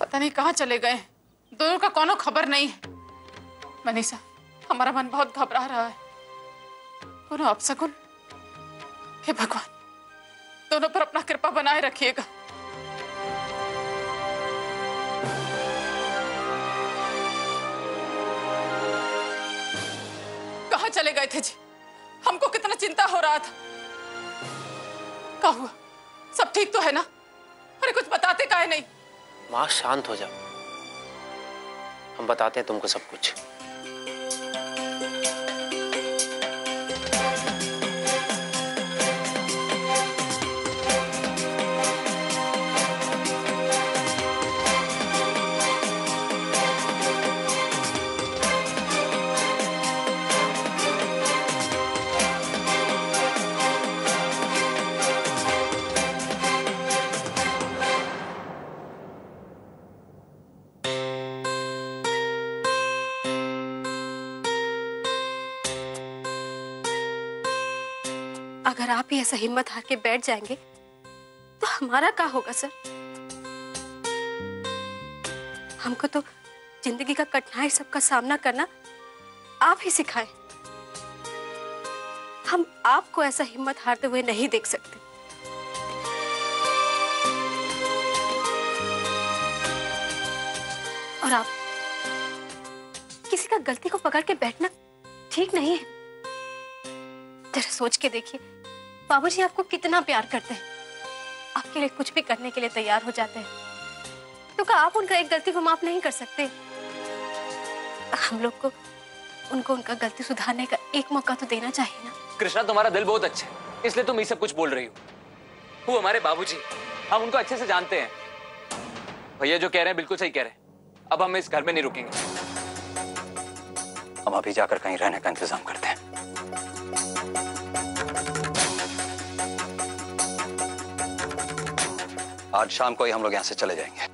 पता नहीं कहाँ चले गए, दोनों का कोनो खबर नहीं है। मनीषा, हमारा मन बहुत घबरा रहा है। दोनों अपशकुन, हे भगवान, दोनों पर अपना कृपा बनाए रखिएगा। कहाँ चले गए थे जी? हमको कितना चिंता हो रहा था। क्या हुआ? सब ठीक तो है ना? अरे कुछ बताते काहे नहीं? माँ शांत हो जाओ, हम बताते हैं तुमको सब कुछ। अगर आप ही ऐसा हिम्मत हार के बैठ जाएंगे तो हमारा क्या होगा सर? हमको तो जिंदगी का कठिनाई सबका सामना करना आप ही सिखाएं। हम आपको ऐसा हिम्मत हारते हुए नहीं देख सकते। और आप किसी का गलती को पकड़ के बैठना ठीक नहीं है। जरा सोच के देखिए, बाबूजी आपको कितना प्यार करते हैं, आपके लिए कुछ भी करने के लिए तैयार हो जाते हैं। तो क्या आप उनका एक गलती को माफ नहीं कर सकते? हम लोग को उनको उनका गलती सुधारने का एक मौका तो देना चाहिए ना। कृष्णा, तुम्हारा दिल बहुत अच्छा है, इसलिए तुम ये सब कुछ बोल रही हो। वो हमारे बाबूजी, हम उनको अच्छे से जानते हैं। भैया जो कह रहे हैं बिल्कुल सही कह रहे हैं। अब हम इस घर में नहीं रुकेंगे। हम अभी जाकर कहीं रहने का इंतजाम करते हैं। आज शाम को ही हम लोग यहां से चले जाएंगे।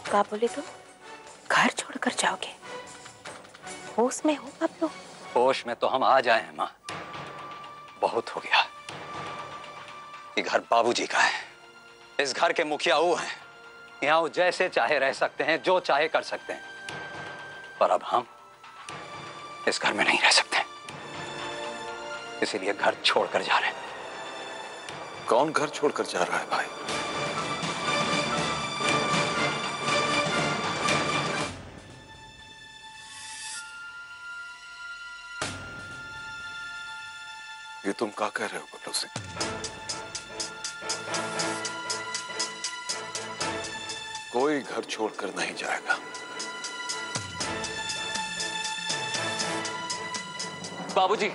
क्या बोले तो? घर छोड़कर जाओगे? होश में हो आप लोग? होश में तो हम आ जाए हैं माँ, बहुत हो गया। ये घर बाबूजी का है, इस घर के मुखिया वो हैं। यहाँ वो जैसे चाहे रह सकते हैं, जो चाहे कर सकते हैं, पर अब हम इस घर में नहीं रह सकते, इसीलिए घर छोड़कर जा रहे हैं। कौन घर छोड़कर जा रहा है भाई? ये तुम क्या कह रहे हो बल्लू सिंह? कोई घर छोड़कर नहीं जाएगा। बाबूजी,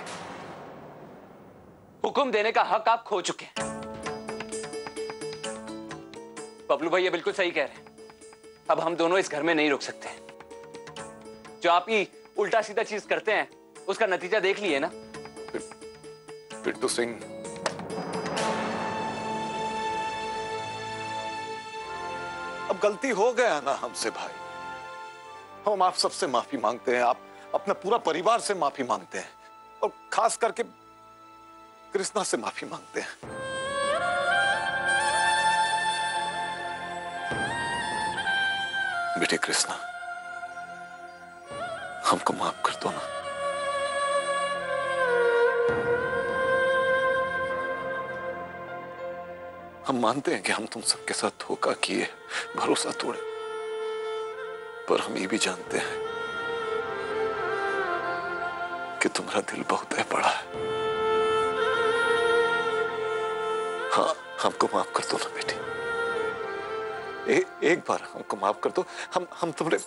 हुक्म देने का हक आप खो चुके हैं। बबलू भैया बिल्कुल सही कह रहे हैं। अब हम दोनों इस घर में नहीं रुक सकते। जो आप ही उल्टा सीधा चीज करते हैं, उसका नतीजा देख लिए ना। पिंटू सिंह, अब गलती हो गया ना हमसे भाई। हम आप सबसे माफी मांगते हैं, आप अपने पूरा परिवार से माफी मांगते हैं, और खास करके कृष्णा से माफी मांगते हैं। बेटे कृष्णा, हमको माफ कर दो ना। हम मानते हैं कि हम तुम सबके साथ धोखा किए, भरोसा तोड़े, पर हम ये भी जानते हैं कि तुम्हारा दिल बहुत है बड़ा है। हाँ, हमको माफ कर दो ना बेटी। एक बार हमको माफ कर दो। हम तुम्हारे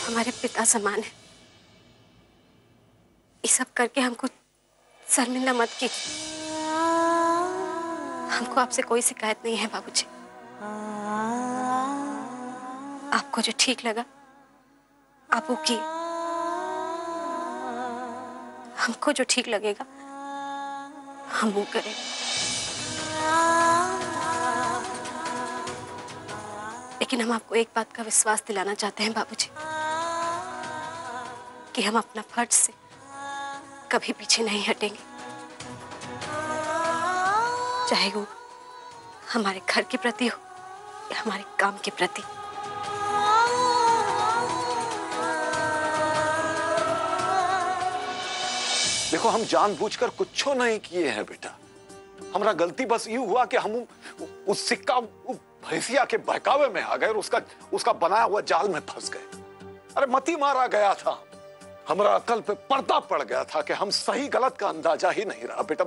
हमारे पिता समान है। ये सब करके हमको शर्मिंदा मत कीजिए। हमको आपसे कोई शिकायत नहीं है बाबूजी। आपको जो ठीक लगा आप वो किए, हमको जो ठीक लगेगा हम वो करेंगे। लेकिन हम आपको एक बात का विश्वास दिलाना चाहते हैं बाबूजी, कि हम अपना फर्ज से कभी पीछे नहीं हटेंगे, चाहे वो हमारे घर के प्रति हो या हमारे काम के प्रति। देखो, हम जानबूझकर कुछ नहीं किए हैं बेटा। हमारा गलती बस ये हुआ कि हम उस सिक्का भैंसिया के बहकावे में आ गए और उसका बनाया हुआ जाल में फंस गए। अरे मती मारा गया था, हमारा अकल पे पर्दा पड़ गया था कि हम सही गलत का अंदाजा ही नहीं रहा बेटा।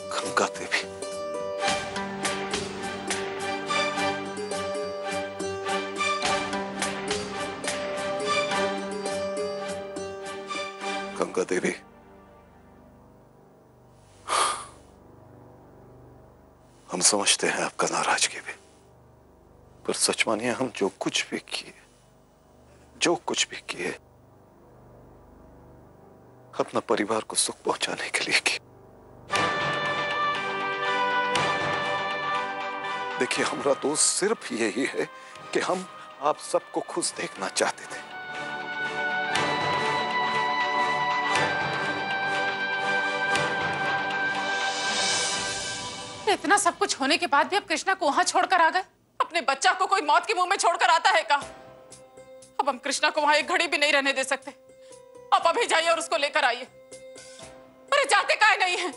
गंगा देवी, गंगा देवी, हम समझते हैं आपका नाराजगी भी, पर सच मानिए हम जो कुछ भी किए अपना परिवार को सुख पहुंचाने के लिए किए। देखिए, हमारा दोस्त सिर्फ यही है कि हम आप सबको खुश देखना चाहते थे। इतना सब कुछ होने के बाद भी अब कृष्णा को वहां छोड़कर आ गए। अपने बच्चा को कोई मौत के मुंह में छोड़कर आता है क्या? अब हम कृष्णा को वहां एक घड़ी भी नहीं रहने दे सकते। आप अभी जाइए और उसको लेकर आइए। अरे जाते काहे नहीं है?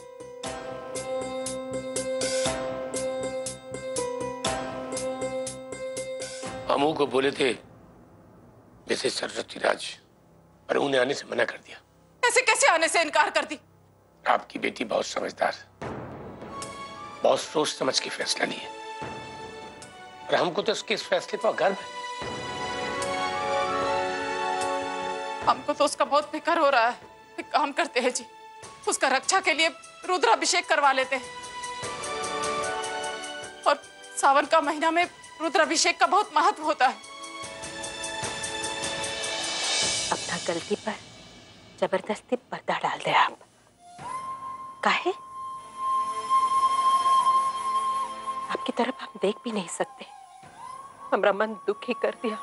अमू को बोले थे जैसे सरस्वती राज, पर उन्हें आने से मना कर दिया। ऐसे कैसे आने से इनकार कर दी? आपकी बेटी बहुत समझदार, बहुत सोच समझ के फैसला लिए, और हमको तो उसके इस फैसले पर गर्व है। हमको तो उसका बहुत फिक्र हो रहा है। एक काम करते हैं जी, उसका रक्षा के लिए रुद्राभिषेक करवा लेते हैं, और सावन का महीना में रुद्राभिषेक का बहुत महत्व होता है। अपना गलती पर जबरदस्ती पर्दा डाल दे आप। काहे? आपकी तरफ हम देख भी नहीं सकते। हमारा मन दुखी कर दिया।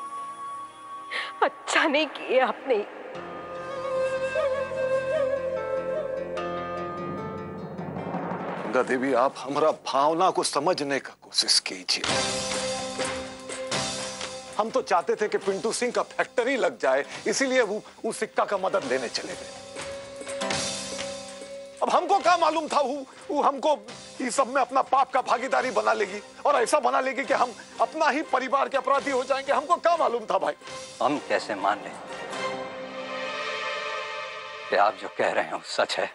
अच्छा नहीं किए आपने। गंगा देवी, आप हमारा भावना को समझने का कोशिश कीजिए। हम तो चाहते थे कि पिंटू सिंह का फैक्ट्री लग जाए, इसीलिए वो सिक्का का मदद लेने चले गए। अब हमको क्या मालूम था वो हमको इस सब में अपना पाप का भागीदारी बना लेगी, और ऐसा बना लेगी कि हम अपना ही परिवार के अपराधी हो जाएंगे। हमको क्या मालूम था भाई? हम कैसे मान लें कि आप जो कह रहे हो सच है?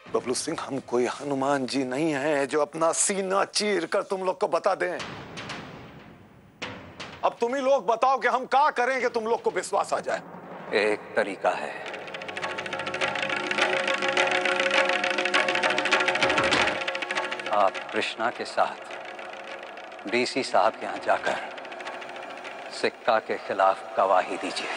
बबलू सिंह, हम कोई हनुमान जी नहीं है जो अपना सीना चीर कर तुम लोग को बता दें। अब तुम ही लोग बताओ कि हम क्या करें कि तुम लोग को विश्वास आ जाए। एक तरीका है, आप कृष्णा के साथ डीसी साहब के यहां जाकर सिक्का के खिलाफ गवाही दीजिए।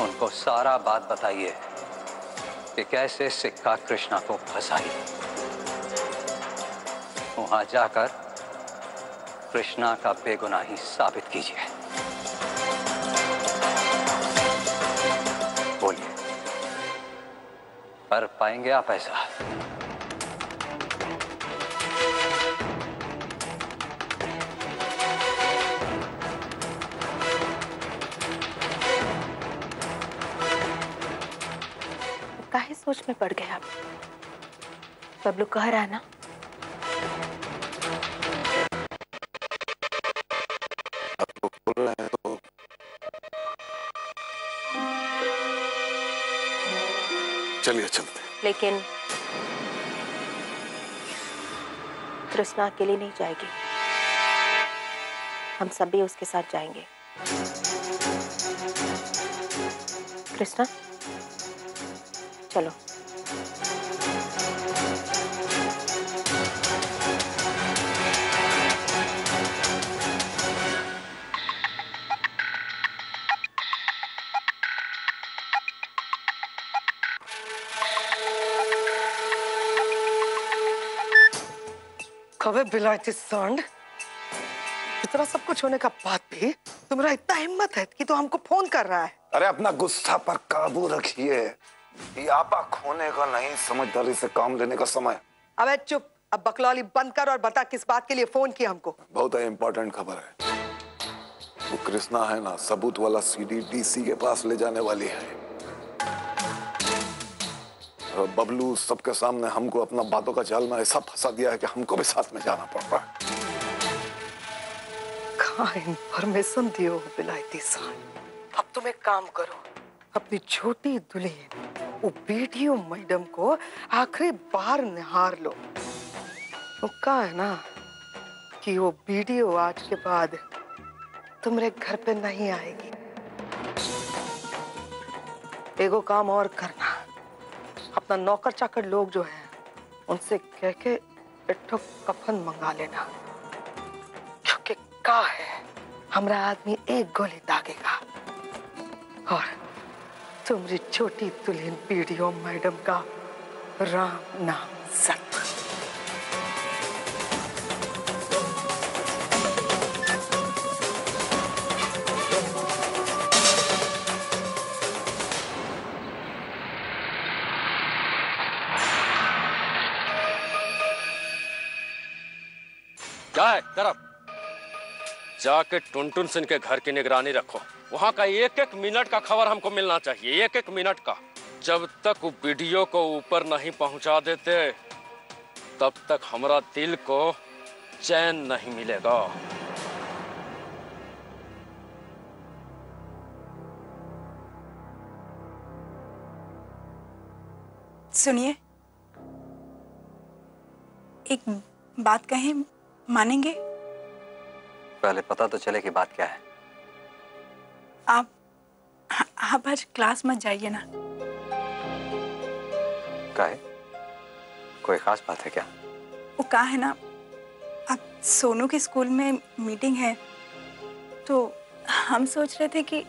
उनको सारा बात बताइए कि कैसे सिक्का कृष्णा को फंसाई। वहां जाकर कृष्णा का बेगुनाही साबित कीजिए। बोलिए, कर पाएंगे आप ऐसा? काहे सोच में पड़ गए आप? बबलू कह रहा ना, आपको बोल रहे हैं तो चलिए चलते। लेकिन कृष्णा अकेली नहीं जाएगी, हम सब भी उसके साथ जाएंगे। कृष्णा चलो। कबे बिलायती सांड, इतना सब कुछ होने का बाद भी तुम्हारा इतना हिम्मत है कि तो हमको फोन कर रहा है। अरे अपना गुस्सा पर काबू रखिए, यापा खोने का नहीं, समझदारी से काम लेने का समय। अबे चुप, अब बकलौली बंद कर और बता किस बात के लिए फोन किया हमको। बहुत इम्पोर्टेंट खबर है। वो कृष्णा है ना, सबूत वाला सीडी डीसी के पास ले जाने वाली है। और बबलू सबके सामने हमको अपना बातों का जाल में ऐसा फंसा दिया है कि हमको भी साथ में जाना पड़ रहा है। कहाँ इन्फॉर्मेशन दियो बिलायती सांड। अब तुम एक काम करो, अपनी छोटी दुल्हन वो वीडियो मैडम को आखिरी बार निहार लो। वो कहा है ना कि वो वीडियो आज के बाद तुम्हारे घर पे नहीं आएगी। एगो काम और करना, अपना नौकर चाकर लोग जो है उनसे कह के एक कफन मंगा लेना, क्योंकि का है हमारा आदमी एक गोली दागेगा और तुम्हारी छोटी दुल्हन वीडियो मैडम का राम नाम सत्य। क्या है तरफ जाके टुनटुन सिंह के घर की निगरानी रखो। वहां का एक एक मिनट का खबर हमको मिलना चाहिए, एक एक मिनट का। जब तक वो वीडियो को ऊपर नहीं पहुंचा देते तब तक हमारा दिल को चैन नहीं मिलेगा। सुनिए, एक बात कहें, मानेंगे? पहले पता तो चले कि बात क्या है। आप आज क्लास मत जाइए ना। क्या है? कोई खास बात है क्या? वो कहा है ना, अब सोनू के स्कूल में मीटिंग है तो हम सोच रहे थे कि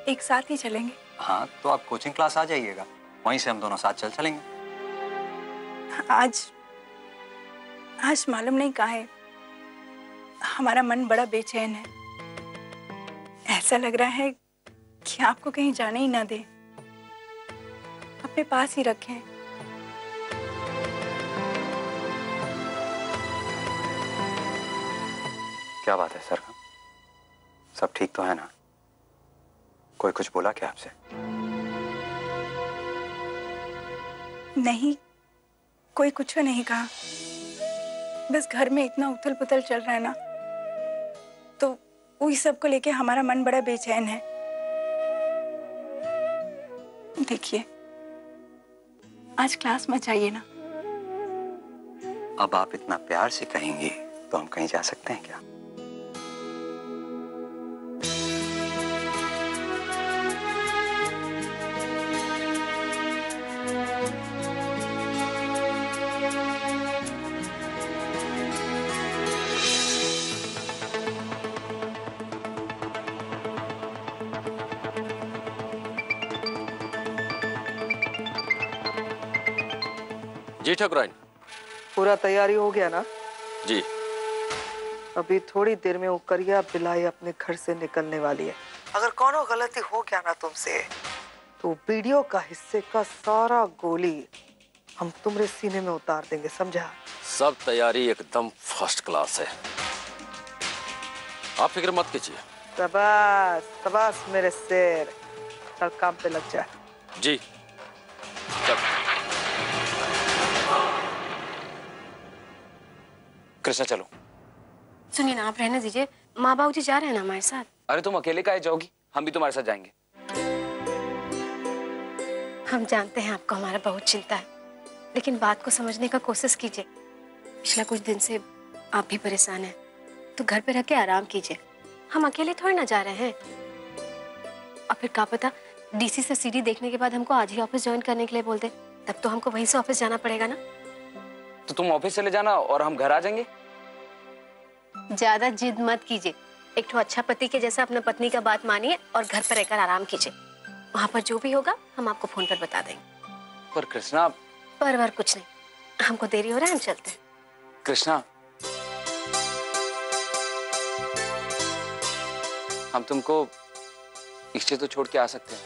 एक साथ ही चलेंगे। हाँ, तो आप कोचिंग क्लास आ जाइएगा, वहीं से हम दोनों साथ चल चलेंगे। आज मालूम नहीं कहा है, हमारा मन बड़ा बेचैन है। ऐसा लग रहा है कि आपको कहीं जाने ही ना दे, अपने पास ही रखें। क्या बात है सर? सब ठीक तो है ना? कोई कुछ बोला क्या आपसे? नहीं, कोई कुछ नहीं कहा। बस घर में इतना उथल पुथल चल रहा है ना, तो वही सब को लेके हमारा मन बड़ा बेचैन है। देखिए, आज क्लास में जाइए ना। अब आप इतना प्यार से कहेंगी तो हम कहीं जा सकते हैं क्या? जी ठाकुराइन। पूरा तैयारी हो गया ना? जी। अभी थोड़ी देर में वो करिया बिलाई अपने घर से निकलने वाली है। अगर कोनो गलती हो गया ना तुमसे, तो वीडियो का हिस्से का सारा गोली हम तुम्हारे सीने में उतार देंगे, समझा? सब तैयारी एकदम फर्स्ट क्लास है, आप फिक्र मत कीजिए। शाबाश शाबाश मेरे शेर, चल काम पे लग जा। जी चल। कृष्णा चलो। सुनिए ना, आप रहने दीजिए, माँ बाबूजी जा रहे हैं ना हमारे साथ। अरे तुम अकेले काहे जाओगी, हम भी तुम्हारे साथ जाएंगे। हम जानते हैं आपको हमारा बहुत चिंता है, लेकिन बात को समझने का कोशिश कीजिए। पिछला कुछ दिन से आप भी परेशान हैं, तो घर पे रह के आराम कीजिए। हम अकेले थोड़ी ना जा रहे हैं। और फिर क्या पता डीसी से सीडी देखने के बाद हमको आज ही ऑफिस ज्वाइन करने के लिए बोल दे, तब तो हमको वहीं से ऑफिस जाना पड़ेगा ना। तो तुम ऑफिस चले जाना और हम घर आ जाएंगे। ज्यादा जिद मत कीजिए, एक तो अच्छा पति के जैसा अपना पत्नी का बात मानिए और घर पर रहकर आराम कीजिए। वहां पर जो भी होगा हम आपको फोन पर बता देंगे। पर कृष्णा। पर कुछ नहीं, हमको देरी हो रहा है, हम चलते हैं। कृष्णा, हम तुमको इसे तो छोड़ के आ सकते हैं।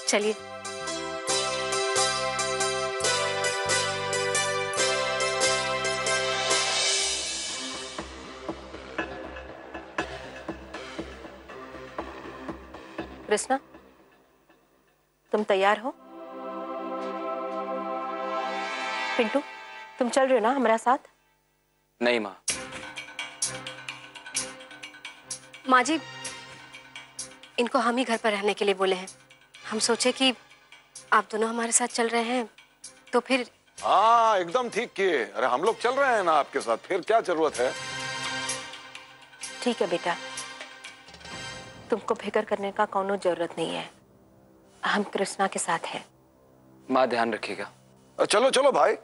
चलिए। कृष्णा, तुम तैयार हो? पिंटू, तुम चल रहे हो ना हमारा साथ? नहीं माँ। माँ जी, इनको हम ही घर पर रहने के लिए बोले हैं। हम सोचे कि आप दोनों हमारे साथ चल रहे हैं तो फिर। हाँ, एकदम ठीक किए। अरे हम लोग चल रहे हैं ना आपके साथ, फिर क्या जरूरत है। ठीक है बेटा, तुमको फिक्र करने का कोनो जरूरत नहीं है, हम कृष्णा के साथ हैं। माँ ध्यान रखिएगा। चलो चलो भाई।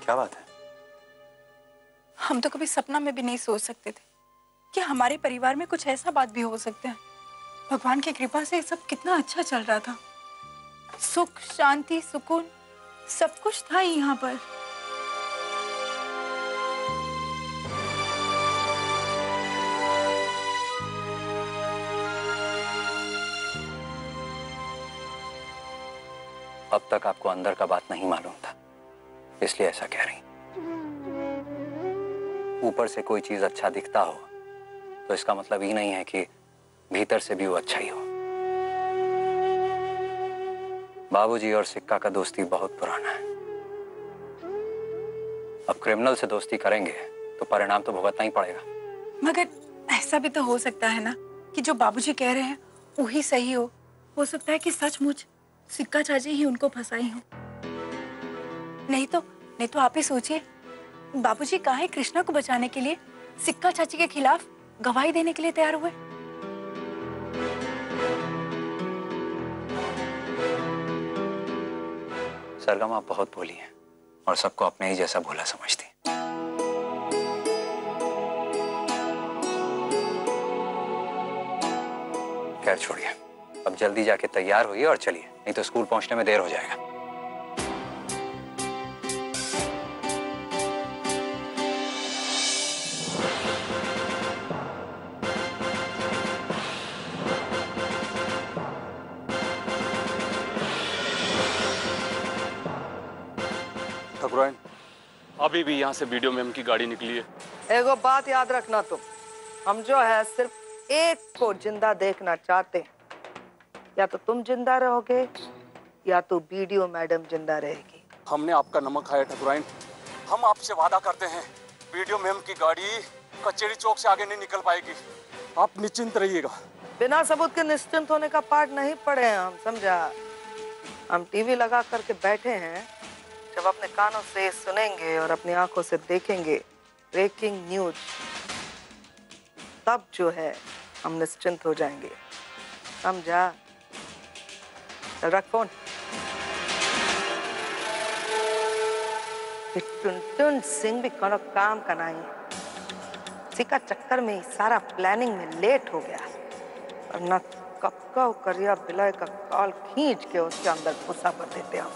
क्या बात है? हम तो कभी सपना में भी नहीं सोच सकते थे कि हमारे परिवार में कुछ ऐसा बात भी हो सकता है। भगवान की कृपा से सब कितना अच्छा चल रहा था। सुख, शांति, सुकून सब कुछ था यहाँ पर। अब तक आपको अंदर का बात नहीं मालूम था, इसलिए ऐसा कह रही। ऊपर से कोई चीज अच्छा दिखता हो तो इसका मतलब ये नहीं है कि भीतर से भी वो अच्छा ही हो। बाबूजी और सिक्का का दोस्ती बहुत पुराना है। अब क्रिमिनल से दोस्ती करेंगे तो परिणाम तो भुगतना ही पड़ेगा। मगर ऐसा भी तो हो सकता है ना कि जो बाबूजी कह रहे हैं वही सही हो सकता है कि सचमुच सिक्का चाची ही उनको फंसाई हो। नहीं तो आप ही सोचिए, बाबूजी काहे कृष्णा को बचाने के लिए सिक्का चाची के खिलाफ गवाही देने के लिए तैयार हुए। सरगम, आप बहुत भोली हैं और सबको अपने ही जैसा भोला समझती हैं। खैर छोड़िए, अब जल्दी जाके तैयार होइए और चलिए, नहीं तो स्कूल पहुंचने में देर हो जाएगा। ठकुराइन, अभी भी यहाँ से वीडियो मैम की गाड़ी निकली है। एगो बात याद रखना तुम, हम जो है सिर्फ एक को जिंदा देखना चाहते हैं। या तो तुम जिंदा रहोगे या तो वीडियो मैडम जिंदा रहेगी। हमने आपका नमक खाया ठकुराइन। हम आपसे वादा करते हैं वीडियो मैम की गाड़ी कचेरी चौक से आगे नहीं निकल पाएगी। आप निश्चिंत रहिएगा। बिना सबूत के निश्चिंत होने का पाठ नहीं पढ़े हैं हम, समझा। हम टीवी लगा करके बैठे हैं, जब अपने कानों से सुनेंगे और अपनी आंखों से देखेंगे ब्रेकिंग न्यूज, तब जो है हम निश्चिंत हो जाएंगे, समझा। चल रख फोन। टुनटुन सिंह भी कोनो काम का नहीं, सिक्का चक्कर में सारा प्लानिंग में लेट हो गया, और न कक्का करिया बिलाय का काल खींच के उसके अंदर घुसा कर देते हम।